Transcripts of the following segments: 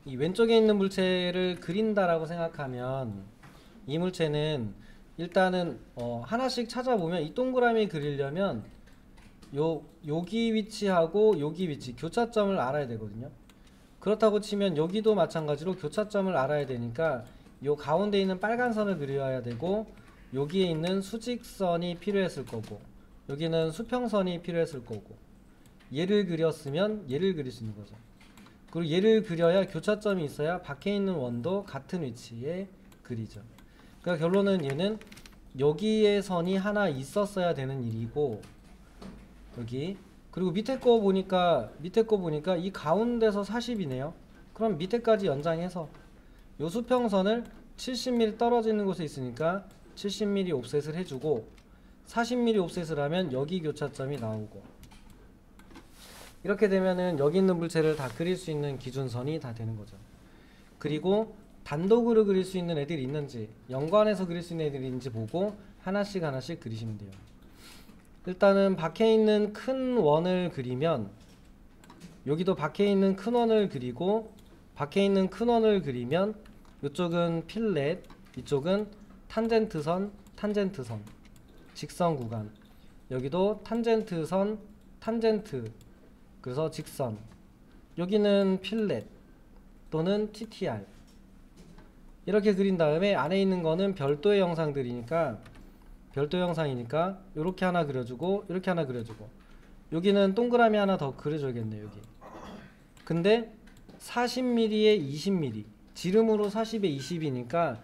이 왼쪽에 있는 물체를 그린다라고 생각하면 이 물체는 일단은 하나씩 찾아보면 이 동그라미 그리려면 여기 위치하고 여기 위치 교차점을 알아야 되거든요. 그렇다고 치면 여기도 마찬가지로 교차점을 알아야 되니까 요 가운데 있는 빨간 선을 그려야 되고 여기에 있는 수직선이 필요했을 거고 여기는 수평선이 필요했을 거고 얘를 그렸으면 얘를 그릴 수 있는 거죠. 그리고 얘를 그려야 교차점이 있어야 밖에 있는 원도 같은 위치에 그리죠. 그러니까 결론은 얘는 여기에 선이 하나 있었어야 되는 일이고 여기 그리고 밑에 거 보니까 이 가운데서 40이네요. 그럼 밑에까지 연장해서 요 수평선을 70mm 떨어지는 곳에 있으니까 70mm 옵셋을 해주고 40mm 옵셋을 하면 여기 교차점이 나오고 이렇게 되면은 여기 있는 물체를 다 그릴 수 있는 기준선이 다 되는 거죠. 그리고 단독으로 그릴 수 있는 애들이 있는지 연관해서 그릴 수 있는 애들이 있는지 보고 하나씩 하나씩 그리시면 돼요. 일단은 밖에 있는 큰 원을 그리면 여기도 밖에 있는 큰 원을 그리고 밖에 있는 큰 원을 그리면 이쪽은 필렛, 이쪽은 탄젠트선, 직선 구간 여기도 탄젠트선, 탄젠트 그래서 직선 여기는 필렛 또는 TTR 이렇게 그린 다음에 안에 있는 거는 별도의 영상들이니까 별도 영상이니까 이렇게 하나 그려주고 이렇게 하나 그려주고 여기는 동그라미 하나 더 그려줘야겠네요. 여기 근데 40mm에 20mm 지름으로 40에 20이니까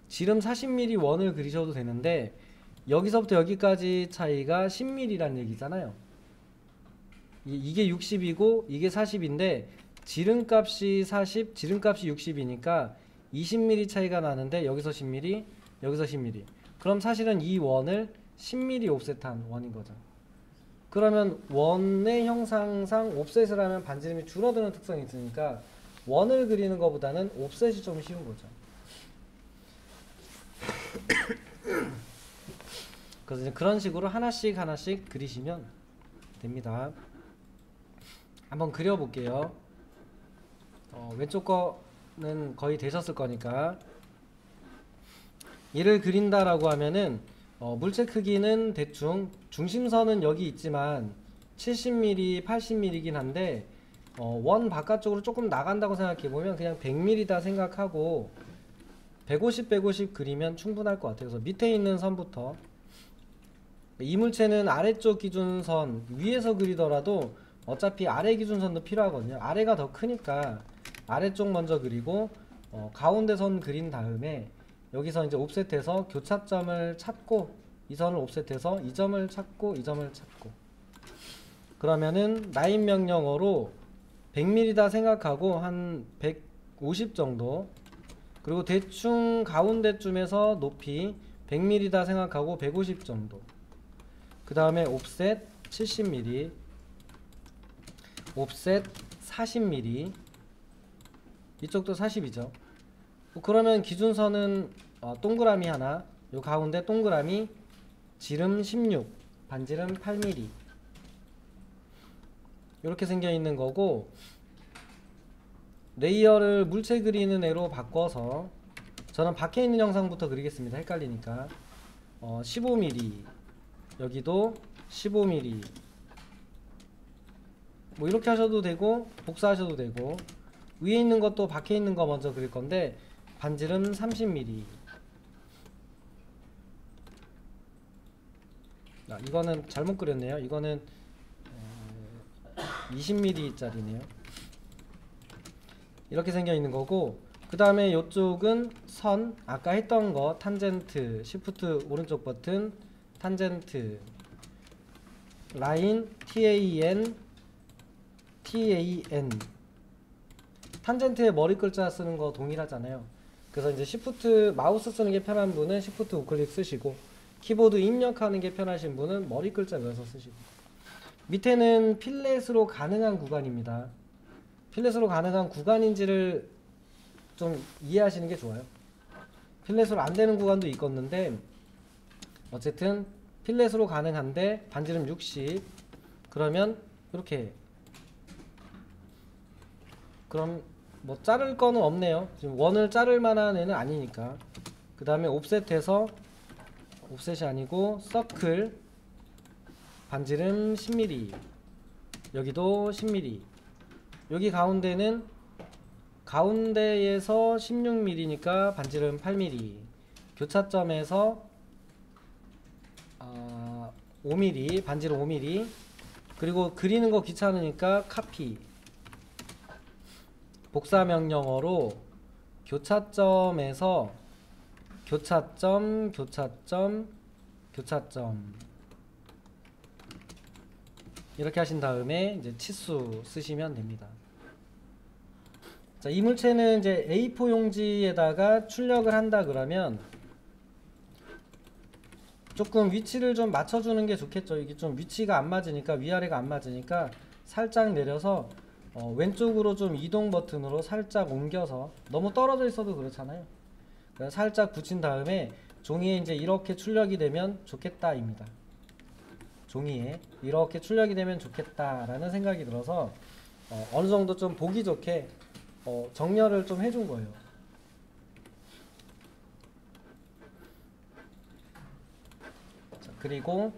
지름 40mm 원을 그리셔도 되는데 여기서부터 여기까지 차이가 10mm란 얘기잖아요. 이게 60이고 이게 40인데 지름값이 40 지름값이 60이니까 20mm 차이가 나는데 여기서 10mm 여기서 10mm 그럼 사실은 이 원을 10mm 옵셋한 원인 거죠. 그러면 원의 형상상 옵셋을 하면 반지름이 줄어드는 특성이 있으니까 원을 그리는 것보다는 옵셋이 좀 쉬운 거죠. 그래서 이제 그런 식으로 하나씩 하나씩 그리시면 됩니다. 한번 그려볼게요. 왼쪽 거는 거의 되셨을 거니까 얘를 그린다라고 하면은 물체 크기는 대충 중심선은 여기 있지만 70mm, 80mm이긴 한데 원 바깥쪽으로 조금 나간다고 생각해보면 그냥 100mm다 생각하고 150, 150 그리면 충분할 것 같아요. 그래서 밑에 있는 선부터 이 물체는 아래쪽 기준선 위에서 그리더라도 어차피 아래 기준선도 필요하거든요. 아래가 더 크니까 아래쪽 먼저 그리고 가운데 선 그린 다음에 여기서 이제 옵셋해서 교차점을 찾고 이 선을 옵셋해서 이 점을 찾고 이 점을 찾고 그러면은 라인 명령어로 100mm다 생각하고 한 150 정도 그리고 대충 가운데쯤에서 높이 100mm다 생각하고 150 정도 그 다음에 옵셋 70mm 옵셋 40mm 이쪽도 40이죠. 그러면 기준선은 동그라미 하나 요 가운데 동그라미 지름 16 반지름 8mm 이렇게 생겨 있는 거고 레이어를 물체 그리는 애로 바꿔서 저는 밖에 있는 영상부터 그리겠습니다. 헷갈리니까 15mm 여기도 15mm 뭐 이렇게 하셔도 되고 복사하셔도 되고 위에 있는 것도 밖에 있는 거 먼저 그릴 건데 반지름 30mm 이거는 잘못 그렸네요. 이거는 20mm 짜리네요. 이렇게 생겨 있는 거고 그 다음에 이쪽은 선 아까 했던 거 탄젠트 시프트 오른쪽 버튼 탄젠트 라인 TAN 탄젠트에 머리 글자 쓰는 거 동일하잖아요. 그래서 이제 시프트 마우스 쓰는 게 편한 분은 시프트 우클릭 쓰시고 키보드 입력하는 게 편하신 분은 머리 글자 외워서 쓰시고 밑에는 필렛으로 가능한 구간입니다. 필렛으로 가능한 구간인지를 좀 이해하시는 게 좋아요. 필렛으로 안 되는 구간도 있겠는데 어쨌든 필렛으로 가능한데 반지름 60 그러면 이렇게 그럼 뭐 자를 거는 없네요. 지금 원을 자를 만한 애는 아니니까. 그 다음에 옵셋해서, 옵셋이 아니고 서클 반지름 10mm, 여기도 10mm, 여기 가운데는 가운데에서 16mm니까 반지름 8mm, 교차점에서 5mm, 반지름 5mm, 그리고 그리는 거 귀찮으니까 카피, 복사 명령어로 교차점에서 교차점, 교차점, 교차점 이렇게 하신 다음에 이제 치수 쓰시면 됩니다. 자, 이물체는 이제 A4 용지에다가 출력을 한다 그러면 조금 위치를 좀 맞춰주는 게 좋겠죠. 이게 좀 위치가 안 맞으니까, 위아래가 안 맞으니까 살짝 내려서 왼쪽으로 좀 이동 버튼으로 살짝 옮겨서, 너무 떨어져 있어도 그렇잖아요. 살짝 붙인 다음에 종이에 이제 이렇게 출력이 되면 좋겠다입니다. 종이에 이렇게 출력이 되면 좋겠다라는 생각이 들어서 어느 정도 좀 보기 좋게 정렬을 좀 해준 거예요. 자, 그리고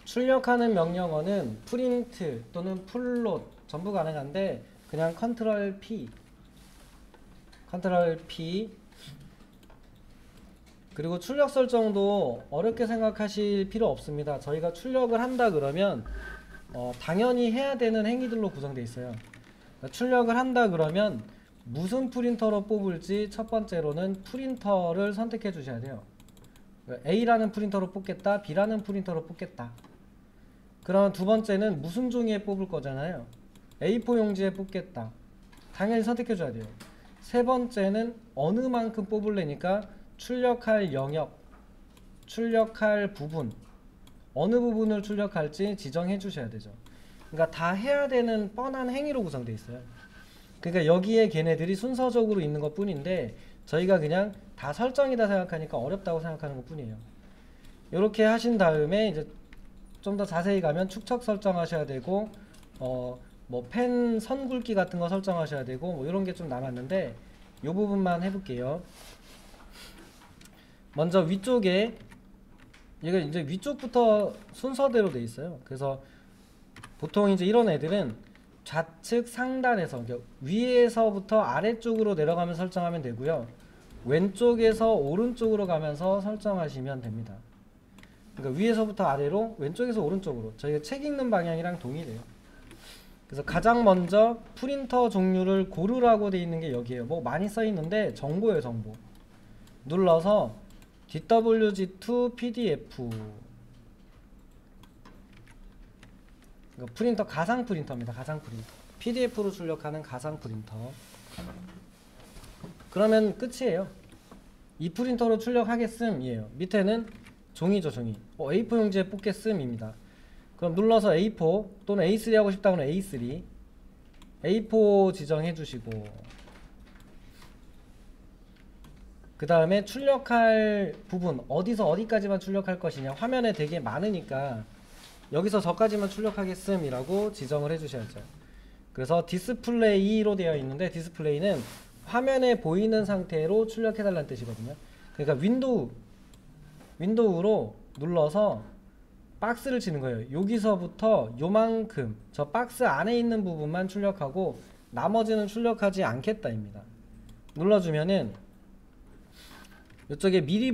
출력하는 명령어는 프린트 또는 플롯 전부 가능한데 그냥 컨트롤 P, 컨트롤 P. 그리고 출력 설정도 어렵게 생각하실 필요 없습니다. 저희가 출력을 한다 그러면 당연히 해야 되는 행위들로 구성되어 있어요. 그러니까 출력을 한다 그러면 무슨 프린터로 뽑을지 첫 번째로는 프린터를 선택해 주셔야 돼요. 그러니까 A라는 프린터로 뽑겠다, B라는 프린터로 뽑겠다. 그럼 두 번째는 무슨 종이에 뽑을 거잖아요. A4 용지에 뽑겠다. 당연히 선택해 줘야 돼요. 세 번째는 어느 만큼 뽑을래니까 출력할 영역, 출력할 부분, 어느 부분을 출력할지 지정해 주셔야 되죠. 그러니까 다 해야 되는 뻔한 행위로 구성되어 있어요. 그러니까 여기에 걔네들이 순서적으로 있는 것 뿐인데 저희가 그냥 다 설정이다 생각하니까 어렵다고 생각하는 것 뿐이에요. 이렇게 하신 다음에 이제 좀 더 자세히 가면 축척 설정하셔야 되고 뭐 펜 선 굵기 같은 거 설정하셔야 되고 뭐 이런 게 좀 남았는데 이 부분만 해볼게요. 먼저 위쪽에, 이거 이제 위쪽부터 순서대로 돼 있어요. 그래서 보통 이제 이런 애들은 좌측 상단에서, 그러니까 위에서부터 아래쪽으로 내려가면 설정하면 되고요. 왼쪽에서 오른쪽으로 가면서 설정하시면 됩니다. 그러니까 위에서부터 아래로, 왼쪽에서 오른쪽으로. 저희가 책 읽는 방향이랑 동일해요. 그래서 가장 먼저 프린터 종류를 고르라고 돼 있는 게 여기에요. 뭐 많이 써 있는데 정보예요, 정보. 눌러서 DWG2 PDF, 프린터, 가상 프린터입니다. 가상 프린터. PDF로 출력하는 가상 프린터. 그러면 끝이에요. 이 프린터로 출력하겠음 이에요. 밑에는 종이죠, 종이. A4 용지에 뽑겠음입니다. 그럼 눌러서 A4 또는 A3 하고 싶다고는 A3, A4 지정해 주시고, 그 다음에 출력할 부분, 어디서 어디까지만 출력할 것이냐. 화면에 되게 많으니까 여기서 저까지만 출력하겠음 이라고 지정을 해 주셔야죠. 그래서 디스플레이로 되어 있는데, 디스플레이는 화면에 보이는 상태로 출력해 달라는 뜻이거든요. 그러니까 윈도우로 눌러서 박스를 치는 거예요. 여기서부터 요만큼, 저 박스 안에 있는 부분만 출력하고 나머지는 출력하지 않겠다입니다. 눌러주면은 이쪽에 미리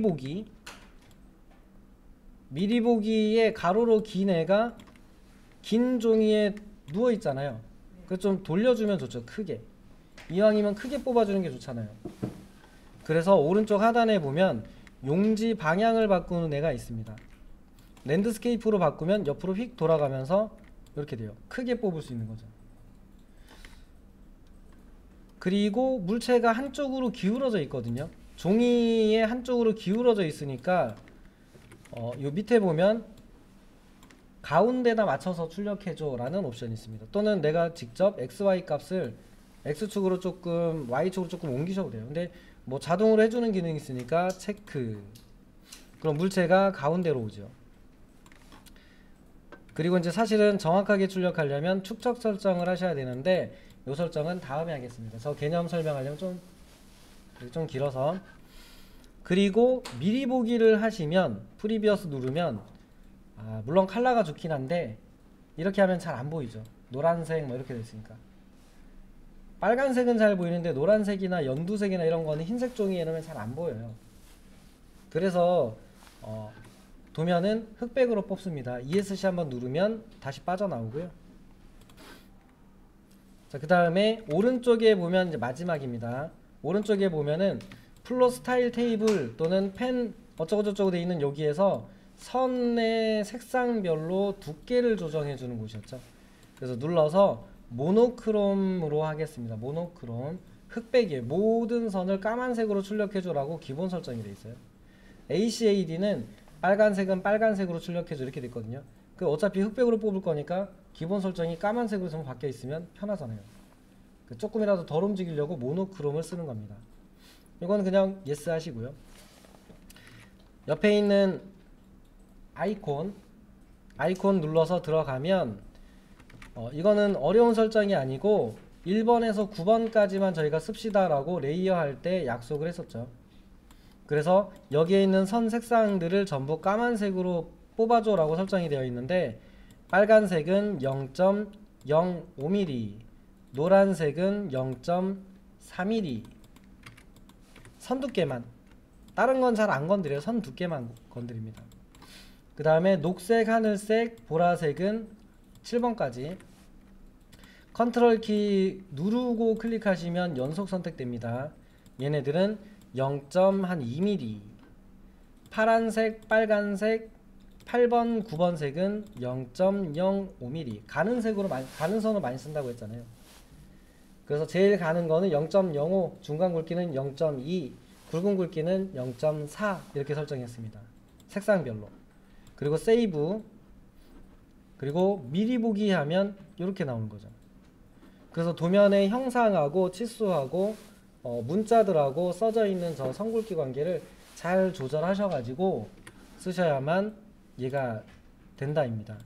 보기에 가로로 긴 애가 긴 종이에 누워 있잖아요. 그래서 좀 돌려주면 좋죠. 크게. 이왕이면 크게 뽑아주는 게 좋잖아요. 그래서 오른쪽 하단에 보면 용지 방향을 바꾸는 애가 있습니다. 랜드스케이프로 바꾸면 옆으로 휙 돌아가면서 이렇게 돼요. 크게 뽑을 수 있는 거죠. 그리고 물체가 한쪽으로 기울어져 있거든요. 종이의 한쪽으로 기울어져 있으니까 요 밑에 보면 가운데다 맞춰서 출력해줘 라는 옵션이 있습니다. 또는 내가 직접 XY 값을 X축으로 조금, Y축으로 조금 옮기셔도 돼요. 근데 뭐 자동으로 해주는 기능이 있으니까 체크. 그럼 물체가 가운데로 오죠. 그리고 이제 사실은 정확하게 출력하려면 축척 설정을 하셔야 되는데 요 설정은 다음에 하겠습니다. 저 개념 설명하려면 좀 길어서. 그리고 미리 보기를 하시면 프리비어스 누르면 물론 컬러가 좋긴 한데 이렇게 하면 잘 안 보이죠. 노란색 뭐 이렇게 됐으니까. 빨간색은 잘 보이는데 노란색이나 연두색이나 이런 거는 흰색 종이에 이러면 잘 안 보여요. 그래서 도면은 흑백으로 뽑습니다. ESC 한번 누르면 다시 빠져나오고요. 자, 그 다음에 오른쪽에 보면 이제 마지막입니다. 오른쪽에 보면은 플로 스타일 테이블 또는 펜 어쩌고저쩌고 돼 있는 여기에서 선의 색상별로 두께를 조정해 주는 곳이었죠. 그래서 눌러서 모노크롬으로 하겠습니다. 모노크롬 흑백이에요. 모든 선을 까만색으로 출력해 주라고 기본 설정이 돼 있어요. ACAD는 빨간색은 빨간색으로 출력해 줘 이렇게 돼 있거든요. 그 어차피 흑백으로 뽑을 거니까 기본 설정이 까만색으로 좀 바뀌어 있으면 편하잖아요. 조금이라도 덜 움직이려고 모노크롬을 쓰는 겁니다. 이건 그냥 yes 하시고요. 옆에 있는 아이콘 눌러서 들어가면 이거는 어려운 설정이 아니고 1번에서 9번까지만 저희가 씁시다 라고 레이어 할 때 약속을 했었죠. 그래서 여기에 있는 선 색상들을 전부 까만색으로 뽑아줘 라고 설정이 되어 있는데 빨간색은 0.05mm, 노란색은 0.4mm, 선 두께만, 다른 건 잘 안 건드려요. 선 두께만 건드립니다. 그 다음에 녹색, 하늘색, 보라색은 7번까지. 컨트롤 키 누르고 클릭하시면 연속 선택됩니다. 얘네들은 0.2mm, 파란색, 빨간색, 8번, 9번 색은 0.05mm. 가는 선으로 많이 쓴다고 했잖아요. 그래서 제일 가는 거는 0.05, 중간 굵기는 0.2, 굵은 굵기는 0.4 이렇게 설정했습니다. 색상별로. 그리고 세이브, 그리고 미리 보기 하면 이렇게 나오는 거죠. 그래서 도면의 형상하고 치수하고 문자들하고 써져 있는 저 선굵기 관계를 잘 조절하셔가지고 쓰셔야만 얘가 된다입니다.